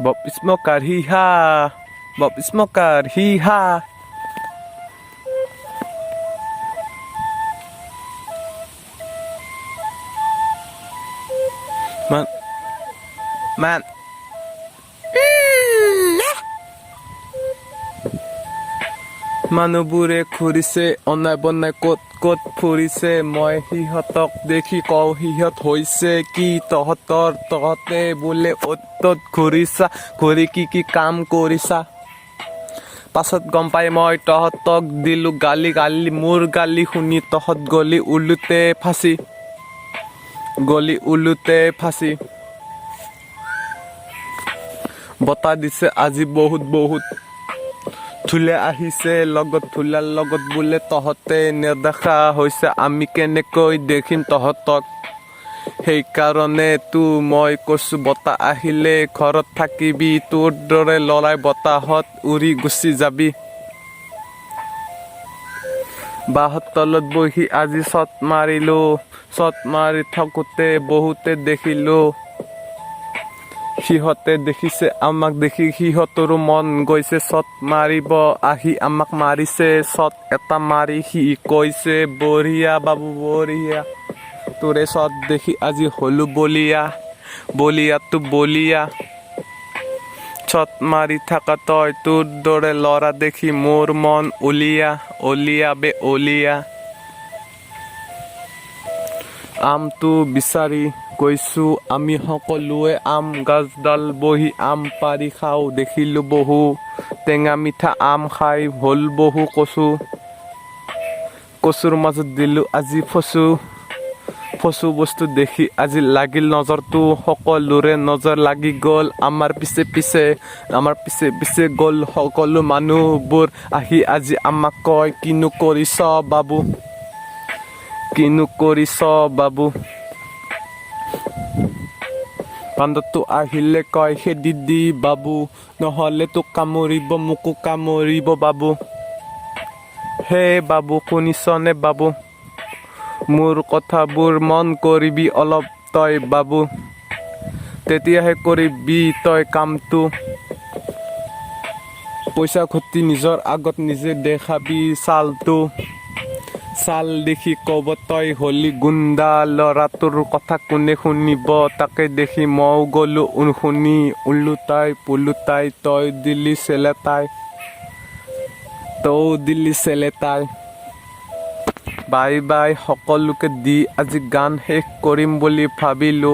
Bob Smoker, hee-ha. Bob Smoker, hee-ha. Man. মানুহবোৰে ঘূৰিছে অনাই বনাই ক'ত ক'ত ফুৰিছে মই সিহঁতক দেখি কওঁ সিহঁত হৈছে কি তহঁতে বোলে অ'ত ত'ত ঘূৰিছা ঘূৰি কি কাম কৰিছা পাছত গম পাই মই তহঁতক দিলো গালি মোৰ গালি শুনি তহঁত গলি উলুতে ফাঁচি বতাহ দিছে আজি বহুত ধুলে আহিছে ধুলাৰ লগত বোলে তহঁতে নেদেখা হৈছে আমি কেনেকৈ দেখিম তহঁতক সেইকাৰণে মই কৈছো বতাহ আহিলে ঘৰত থাকিবি তোৰ দৰে লৰাই বতাহত উৰি গুচি যাবি বাহঁৰ তলত বহি আজি চট মাৰি থাকোতে বহুতে দেখিলো সিহঁতে দেখিছে আমাক দেখি সিহঁতৰো মন গৈছে চট মাৰিব আহি আমাক মাৰিছে চট এটা মাৰি সি কৈছে বঢ়িয়া বাবু বঢ়িয়া তোৰে চট দেখি আজি হলো বলিয়া চট মাৰি থাকা তই তোৰ দৰে ল'ৰা দেখি মোৰ মন ওলিয়া আমটো বিচাৰি গৈছো আমি সকলোৱে আম গাছডাল বহি আম পাৰি খাওঁ দেখিলো বহু টেঙা মিঠা আম খাই হ'ল বহু কচুৰ মাজত দিলো আজি ফচু বস্তু দেখি আজি লাগিল নজৰটো সকলোৰে নজৰ লাগি গ'ল আমাৰ পিছে গ'ল সকলো মানুহবোৰ আহি আজি আমাক কয় কিনো কৰিছ বাবু বান্দৰটো আহিলে কয় খেদি দি বাবু নহ'লে তোক মোকো কামুৰিব বাবু হে বাবু শুনিছনে বাবু মোৰ কথাবোৰ মন কৰিবি অলপ তই বাবু তেতিয়াহে কৰিবি তই কামটো পইচা ঘটি নিজৰ আগত নিজে দেখাবি চাল দেখি ক'ব তই হলি গুণ্ডা ল'ৰাটোৰ কথা কোনে শুনিব তাকে দেখি ময়ো গ'লো শুনি ওলোটাই তই দিলি চেলেটাই বাই সকলোকে দি আজি গান শেষ কৰিম বুলি ভাবিলো